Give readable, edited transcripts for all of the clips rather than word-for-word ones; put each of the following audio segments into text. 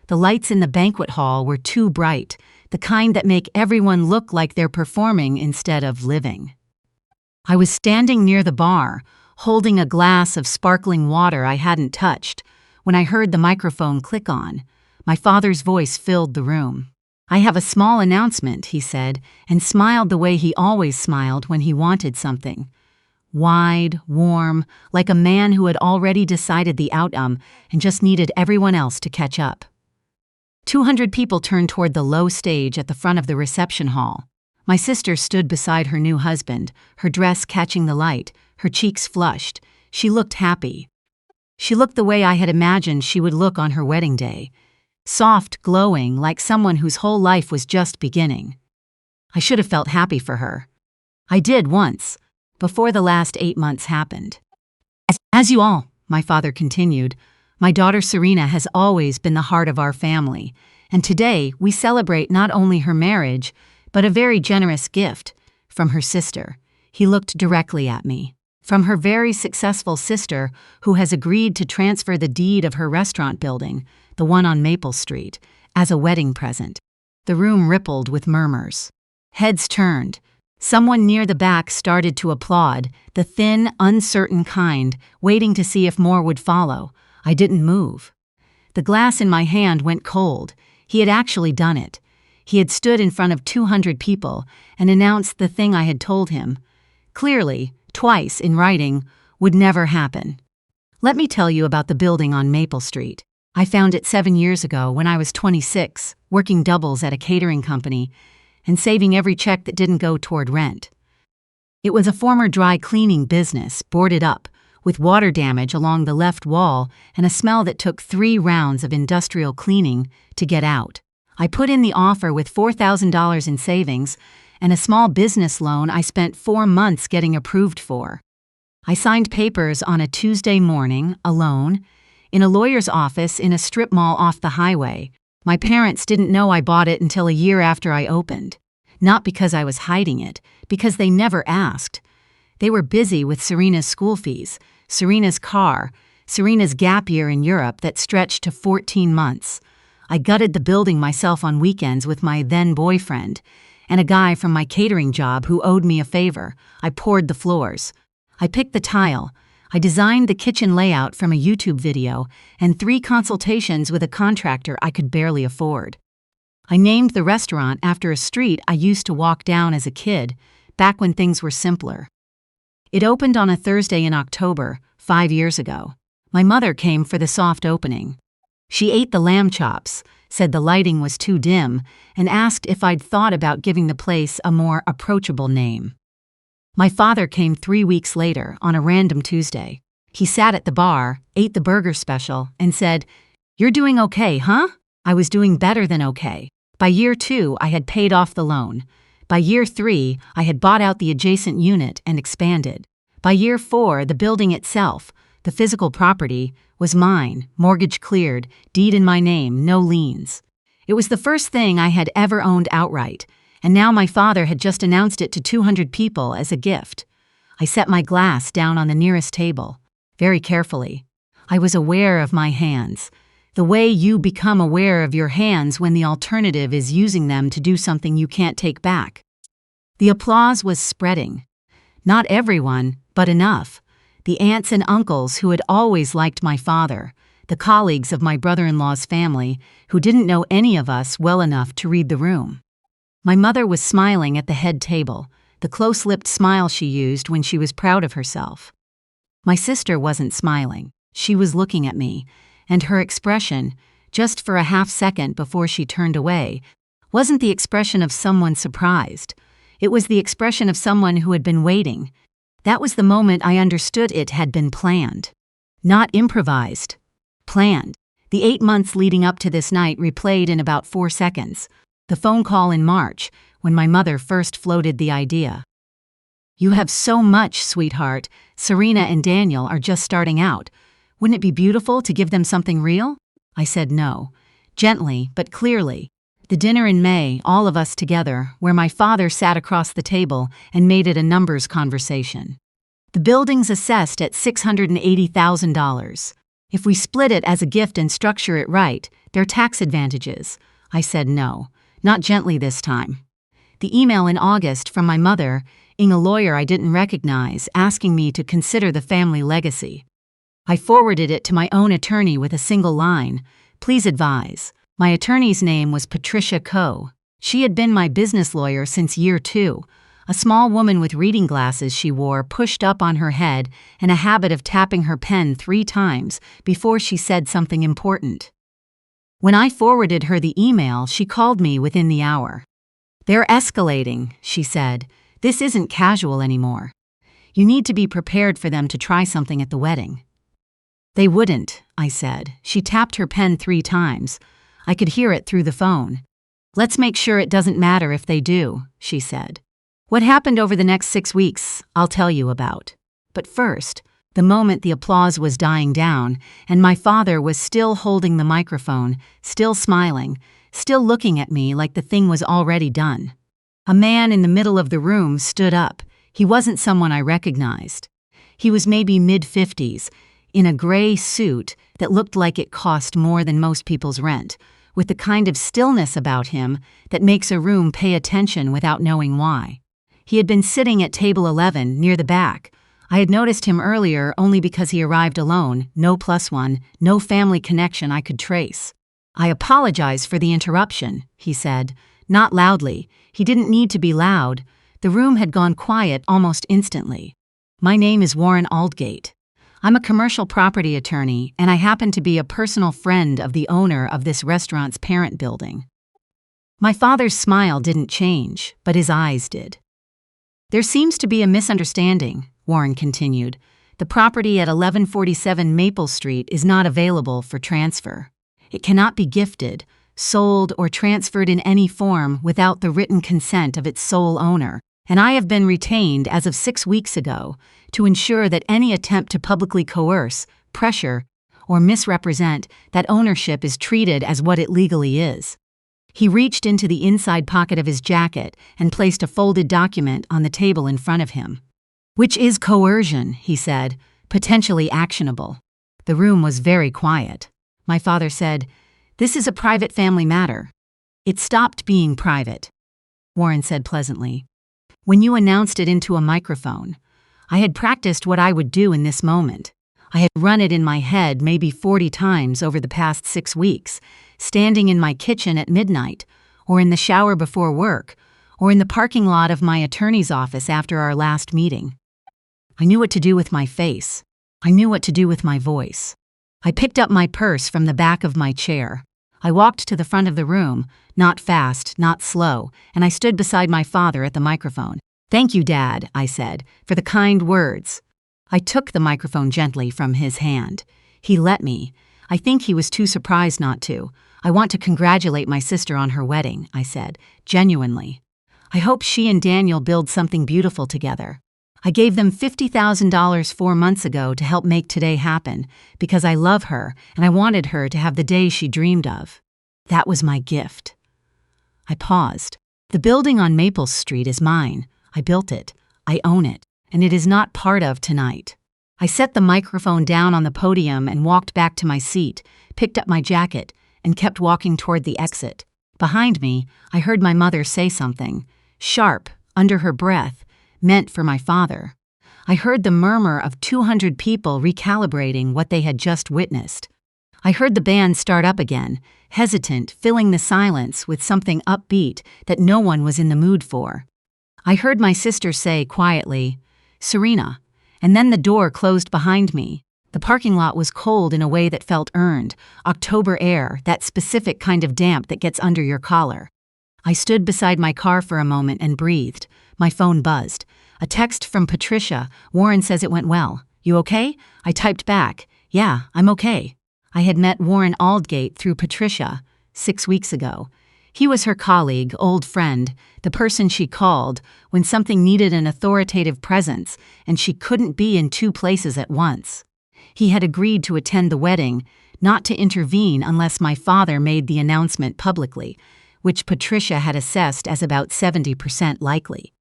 The lights in the banquet hall were too bright, the kind that make everyone look like they're performing instead of living. I was standing near the bar, holding a glass of sparkling water I hadn't touched, when I heard the microphone click on. My father's voice filled the room. "I have a small announcement," he said, and smiled the way he always smiled when he wanted something. Wide, warm, like a man who had already decided the outcome and just needed everyone else to catch up. 200 people turned toward the low stage at the front of the reception hall. My sister stood beside her new husband, her dress catching the light, her cheeks flushed. She looked happy. She looked the way I had imagined she would look on her wedding day. Soft, glowing, like someone whose whole life was just beginning. I should have felt happy for her. I did once, before the last 8 months happened. As you all, my father continued, my daughter Serena has always been the heart of our family, and today we celebrate not only her marriage, but a very generous gift from her sister. He looked directly at me. From her very successful sister, who has agreed to transfer the deed of her restaurant building, the one on Maple Street, as a wedding present. The room rippled with murmurs. Heads turned. Someone near the back started to applaud, the thin, uncertain kind, waiting to see if more would follow. I didn't move. The glass in my hand went cold. He had actually done it. He had stood in front of 200 people and announced the thing I had told him. Clearly, twice in writing, would never happen. Let me tell you about the building on Maple Street. I found it 7 years ago when I was 26, working doubles at a catering company and saving every check that didn't go toward rent. It was a former dry cleaning business, boarded up, with water damage along the left wall and a smell that took 3 rounds of industrial cleaning to get out. I put in the offer with $4,000 in savings and a small business loan I spent 4 months getting approved for. I signed papers on a Tuesday morning, alone, in a lawyer's office in a strip mall off the highway. My parents didn't know I bought it until a year after I opened. Not because I was hiding it, because they never asked. They were busy with Serena's school fees, Serena's car, Serena's gap year in Europe that stretched to 14 months. I gutted the building myself on weekends with my then-boyfriend, and a guy from my catering job who owed me a favor. I poured the floors. I picked the tile. I designed the kitchen layout from a YouTube video and 3 consultations with a contractor I could barely afford. I named the restaurant after a street I used to walk down as a kid, back when things were simpler. It opened on a Thursday in October, 5 years ago. My mother came for the soft opening. She ate the lamb chops, said the lighting was too dim, and asked if I'd thought about giving the place a more approachable name. My father came 3 weeks later, on a random Tuesday. He sat at the bar, ate the burger special, and said, "You're doing okay, huh?" I was doing better than okay. By year 2, I had paid off the loan. By year 3, I had bought out the adjacent unit and expanded. By year 4, the building itself, the physical property, was mine, mortgage cleared, deed in my name, no liens. It was the first thing I had ever owned outright, and now my father had just announced it to 200 people as a gift. I set my glass down on the nearest table, very carefully. I was aware of my hands, the way you become aware of your hands when the alternative is using them to do something you can't take back. The applause was spreading. Not everyone, but enough. The aunts and uncles who had always liked my father, the colleagues of my brother-in-law's family who didn't know any of us well enough to read the room. My mother was smiling at the head table, the close-lipped smile she used when she was proud of herself. My sister wasn't smiling. She was looking at me, and her expression, just for a half second before she turned away, wasn't the expression of someone surprised. It was the expression of someone who had been waiting. That was the moment I understood it had been planned. Not improvised. Planned. The 8 months leading up to this night replayed in about 4 seconds. The phone call in March, when my mother first floated the idea. "You have so much, sweetheart. Serena and Daniel are just starting out. Wouldn't it be beautiful to give them something real?" I said no. Gently, but clearly. The dinner in May, all of us together, where my father sat across the table and made it a numbers conversation. The building's assessed at $680,000. If we split it as a gift and structure it right, Their tax advantages. I said no, not gently this time. The email in August from my mother, a lawyer I didn't recognize, asking me to consider the family legacy. I forwarded it to my own attorney with a single line, "Please advise." My attorney's name was Patricia Coe. She had been my business lawyer since year 2, a small woman with reading glasses she wore pushed up on her head and a habit of tapping her pen 3 times before she said something important. When I forwarded her the email, she called me within the hour. "They're escalating," she said. "This isn't casual anymore. You need to be prepared for them to try something at the wedding." "They wouldn't," I said. She tapped her pen 3 times. I could hear it through the phone. "Let's make sure it doesn't matter if they do," she said. What happened over the next 6 weeks, I'll tell you about. But first, the moment the applause was dying down, and my father was still holding the microphone, still smiling, still looking at me like the thing was already done. A man in the middle of the room stood up. He wasn't someone I recognized. He was maybe mid-50s, in a gray suit that looked like it cost more than most people's rent, with the kind of stillness about him that makes a room pay attention without knowing why. He had been sitting at table 11, near the back. I had noticed him earlier only because he arrived alone, no +1, no family connection I could trace. "I apologize for the interruption," he said, not loudly. He didn't need to be loud. The room had gone quiet almost instantly. "My name is Warren Aldgate. I'm a commercial property attorney, and I happen to be a personal friend of the owner of this restaurant's parent building." My father's smile didn't change, but his eyes did. "There seems to be a misunderstanding," Warren continued. "The property at 1147 Maple Street is not available for transfer. It cannot be gifted, sold, or transferred in any form without the written consent of its sole owner, and I have been retained as of 6 weeks ago to ensure that any attempt to publicly coerce, pressure, or misrepresent that ownership is treated as what it legally is." He reached into the inside pocket of his jacket and placed a folded document on the table in front of him. "Which is coercion," he said, "potentially actionable." The room was very quiet. My father said, "This is a private family matter." "It stopped being private," Warren said pleasantly, "when you announced it into a microphone. I had practiced what I would do in this moment. I had run it in my head maybe 40 times over the past 6 weeks, standing in my kitchen at midnight, or in the shower before work, or in the parking lot of my attorney's office after our last meeting. I knew what to do with my face. I knew what to do with my voice. I picked up my purse from the back of my chair. I walked to the front of the room, not fast, not slow, and I stood beside my father at the microphone. "Thank you, Dad," I said, "for the kind words." I took the microphone gently from his hand. He let me. I think he was too surprised not to. "I want to congratulate my sister on her wedding," I said, genuinely. "I hope she and Daniel build something beautiful together. I gave them $50,000 4 months ago to help make today happen, because I love her and I wanted her to have the day she dreamed of. That was my gift." I paused. "The building on Maple Street is mine. I built it. I own it, and it is not part of tonight." I set the microphone down on the podium and walked back to my seat, picked up my jacket, and kept walking toward the exit. Behind me, I heard my mother say something, sharp, under her breath, meant for my father. I heard the murmur of 200 people recalibrating what they had just witnessed. I heard the band start up again, hesitant, filling the silence with something upbeat that no one was in the mood for. I heard my sister say quietly, "Serena," and then the door closed behind me. The parking lot was cold in a way that felt earned, October air, that specific kind of damp that gets under your collar. I stood beside my car for a moment and breathed. My phone buzzed. A text from Patricia. "Warren says it went well. You okay?" I typed back, "Yeah, I'm okay." I had met Warren Aldgate through Patricia 6 weeks ago. He was her colleague, old friend, the person she called when something needed an authoritative presence and she couldn't be in 2 places at once. He had agreed to attend the wedding, not to intervene unless my father made the announcement publicly, which Patricia had assessed as about 70% likely.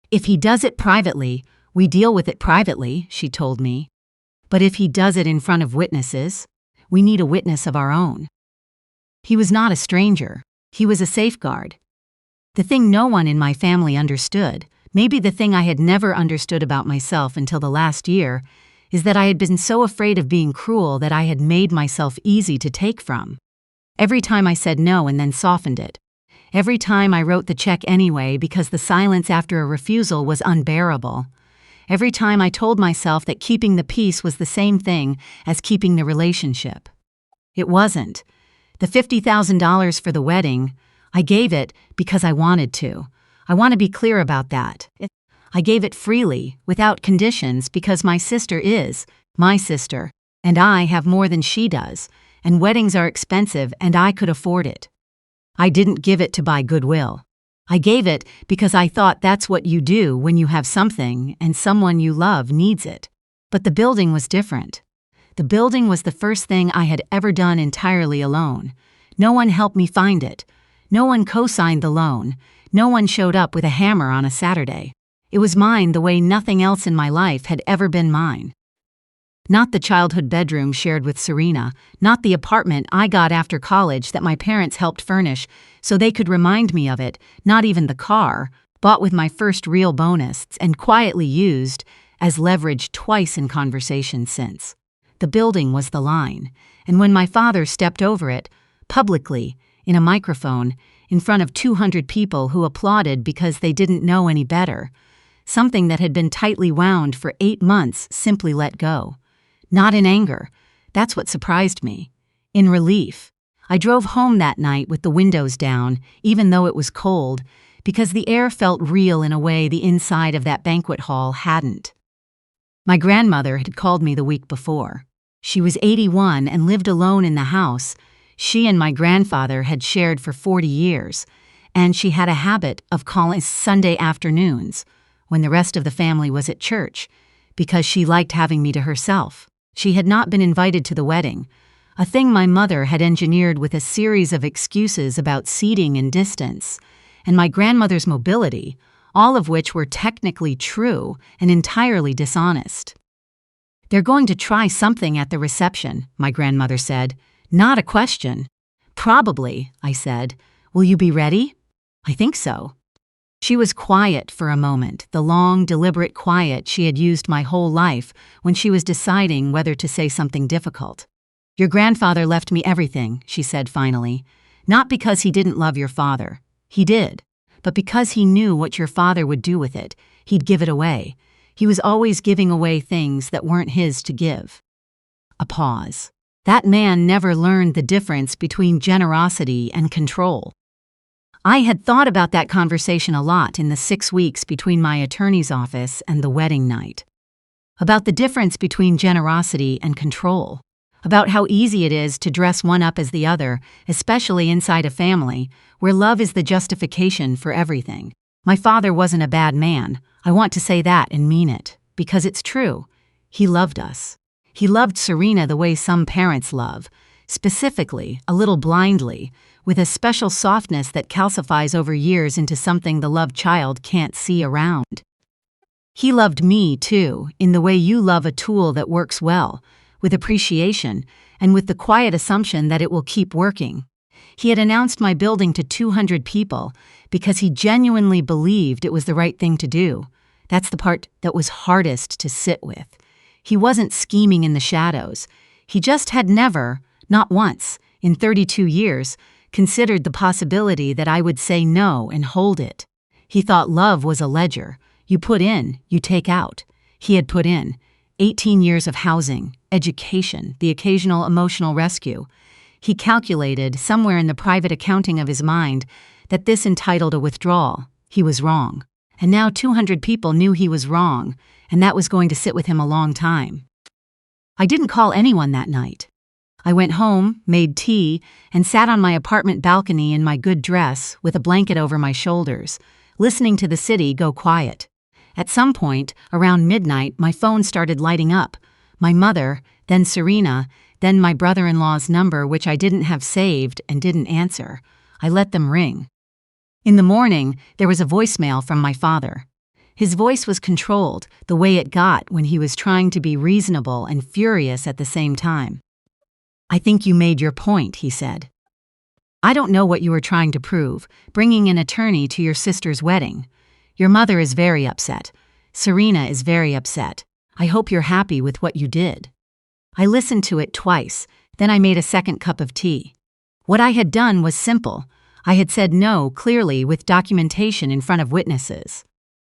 "If he does it privately, we deal with it privately," she told me. "But if he does it in front of witnesses, we need a witness of our own." He was not a stranger. He was a safeguard. The thing no one in my family understood, maybe the thing I had never understood about myself until the last year, is that I had been so afraid of being cruel that I had made myself easy to take from. Every time I said no and then softened it. Every time I wrote the check anyway because the silence after a refusal was unbearable. Every time I told myself that keeping the peace was the same thing as keeping the relationship. It wasn't. The $50,000 for the wedding, I gave it because I wanted to. I want to be clear about that. I gave it freely, without conditions, because my sister is my sister, and I have more than she does, and weddings are expensive and I could afford it. I didn't give it to buy goodwill. I gave it because I thought that's what you do when you have something and someone you love needs it. But the building was different. The building was the first thing I had ever done entirely alone. No one helped me find it. No one co-signed the loan. No one showed up with a hammer on a Saturday. It was mine the way nothing else in my life had ever been mine. Not the childhood bedroom shared with Serena, not the apartment I got after college that my parents helped furnish so they could remind me of it, not even the car, bought with my first real bonus and quietly used as leverage twice in conversation since. The building was the line, and when my father stepped over it, publicly, in a microphone, in front of 200 people who applauded because they didn't know any better, something that had been tightly wound for 8 months simply let go. Not in anger. That's what surprised me. In relief. I drove home that night with the windows down, even though it was cold, because the air felt real in a way the inside of that banquet hall hadn't. My grandmother had called me the week before. She was 81 and lived alone in the house she and my grandfather had shared for 40 years, and she had a habit of calling Sunday afternoons, when the rest of the family was at church, because she liked having me to herself. She had not been invited to the wedding, a thing my mother had engineered with a series of excuses about seating and distance, and my grandmother's mobility, all of which were technically true and entirely dishonest. "They're going to try something at the reception," my grandmother said. "Not a question." "Probably," I said. "Will you be ready?" "I think so." She was quiet for a moment, the long, deliberate quiet she had used my whole life when she was deciding whether to say something difficult. "Your grandfather left me everything," she said finally. "Not because he didn't love your father. He did. But because he knew what your father would do with it, he'd give it away. He was always giving away things that weren't his to give." A pause. That man never learned the difference between generosity and control. I had thought about that conversation a lot in the 6 weeks between my attorney's office and the wedding night. About the difference between generosity and control. About how easy it is to dress one up as the other, especially inside a family, where love is the justification for everything. My father wasn't a bad man. I want to say that and mean it, because it's true. He loved us. He loved Serena the way some parents love, specifically, a little blindly, with a special softness that calcifies over years into something the loved child can't see around. He loved me, too, in the way you love a tool that works well, with appreciation, and with the quiet assumption that it will keep working. He had announced my building to 200 people because he genuinely believed it was the right thing to do. That's the part that was hardest to sit with. He wasn't scheming in the shadows. He just had never, not once, in 32 years, considered the possibility that I would say no and hold it. He thought love was a ledger. You put in, you take out. He had put in 18 years of housing, education, the occasional emotional rescue. He calculated, somewhere in the private accounting of his mind, that this entitled a withdrawal. He was wrong. And now 200 people knew he was wrong, and that was going to sit with him a long time. I didn't call anyone that night. I went home, made tea, and sat on my apartment balcony in my good dress with a blanket over my shoulders, listening to the city go quiet. At some point, around midnight, my phone started lighting up. My mother, then Serena, then my brother-in-law's number, which I didn't have saved and didn't answer. I let them ring. In the morning, there was a voicemail from my father. His voice was controlled, the way it got when he was trying to be reasonable and furious at the same time. "I think you made your point," he said. I don't know what you were trying to prove, bringing an attorney to your sister's wedding. Your mother is very upset. Serena is very upset. I hope you're happy with what you did." I listened to it twice, then I made a second cup of tea. What I had done was simple. I had said no clearly with documentation in front of witnesses.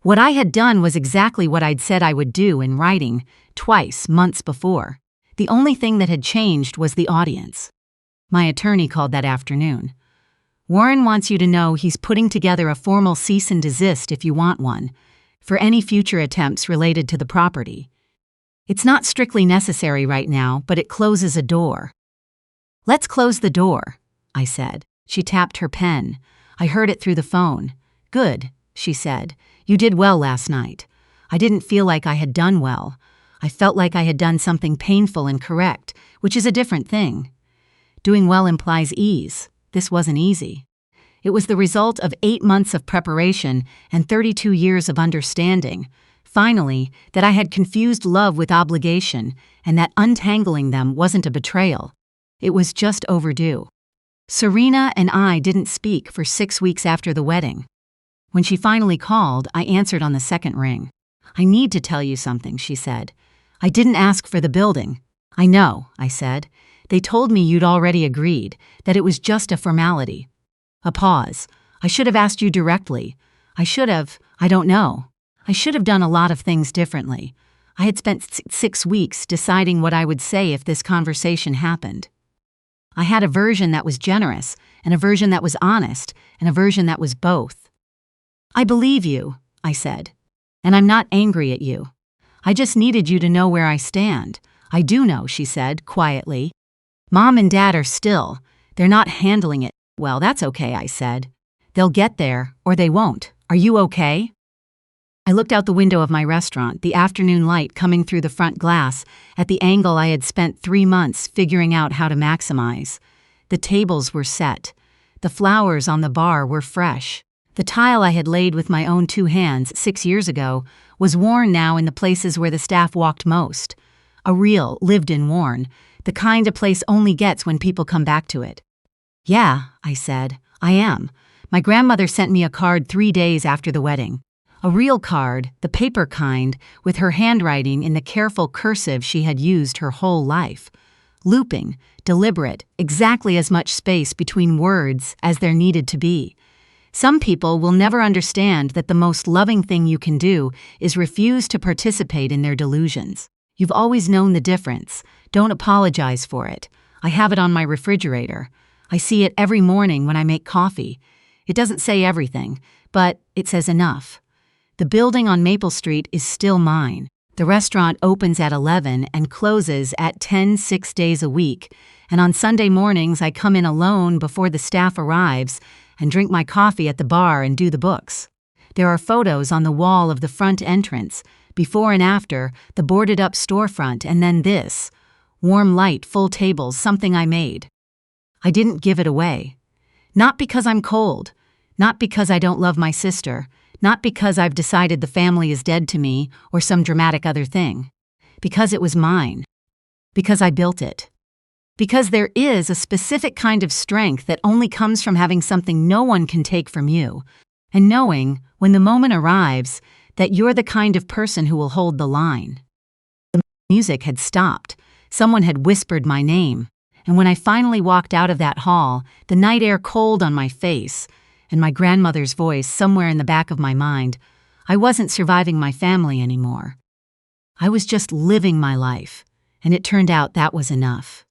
What I had done was exactly what I'd said I would do in writing, twice, months before. The only thing that had changed was the audience. My attorney called that afternoon. "Warren wants you to know he's putting together a formal cease and desist if you want one, for any future attempts related to the property. It's not strictly necessary right now, but it closes a door." "Let's close the door," I said. She tapped her pen. I heard it through the phone. "Good," she said. "You did well last night." I didn't feel like I had done well. I felt like I had done something painful and correct, which is a different thing. Doing well implies ease. This wasn't easy. It was the result of 8 months of preparation and 32 years of understanding, finally, that I had confused love with obligation and that untangling them wasn't a betrayal. It was just overdue. Serena and I didn't speak for 6 weeks after the wedding. When she finally called, I answered on the second ring. "I need to tell you something," she said. "I didn't ask for the building." "I know," I said. "They told me you'd already agreed, that it was just a formality." A pause. "I should have asked you directly. I don't know. I should have done a lot of things differently. I had spent 6 weeks deciding what I would say if this conversation happened. I had a version that was generous, and a version that was honest, and a version that was both." "I believe you," I said. "And I'm not angry at you. I just needed you to know where I stand." "I do know," she said, quietly. "Mom and Dad are still. They're not handling it well." "That's okay," I said. "They'll get there, or they won't. Are you okay?" I looked out the window of my restaurant, the afternoon light coming through the front glass at the angle I had spent 3 months figuring out how to maximize. The tables were set. The flowers on the bar were fresh. The tile I had laid with my own 2 hands 6 years ago was worn now in the places where the staff walked most. A real, lived-in worn, the kind a place only gets when people come back to it. "Yeah," I said, "I am. My grandmother sent me a card 3 days after the wedding. A real card, the paper kind, with her handwriting in the careful cursive she had used her whole life. Looping, deliberate, exactly as much space between words as there needed to be. Some people will never understand that the most loving thing you can do is refuse to participate in their delusions. You've always known the difference. Don't apologize for it. I have it on my refrigerator. I see it every morning when I make coffee. It doesn't say everything, but it says enough. The building on Maple Street is still mine. The restaurant opens at 11 and closes at 10 6 days a week, and on Sunday mornings I come in alone before the staff arrives and drink my coffee at the bar and do the books. There are photos on the wall of the front entrance, before and after, the boarded-up storefront, and then this. Warm light, full tables, something I made. I didn't give it away. Not because I'm cold. Not because I don't love my sister. Not because I've decided the family is dead to me or some dramatic other thing. Because it was mine. Because I built it. Because there is a specific kind of strength that only comes from having something no one can take from you, and knowing, when the moment arrives, that you're the kind of person who will hold the line. The music had stopped. Someone had whispered my name, and when I finally walked out of that hall, the night air cold on my face, and my grandmother's voice somewhere in the back of my mind, I wasn't surviving my family anymore. I was just living my life, and it turned out that was enough.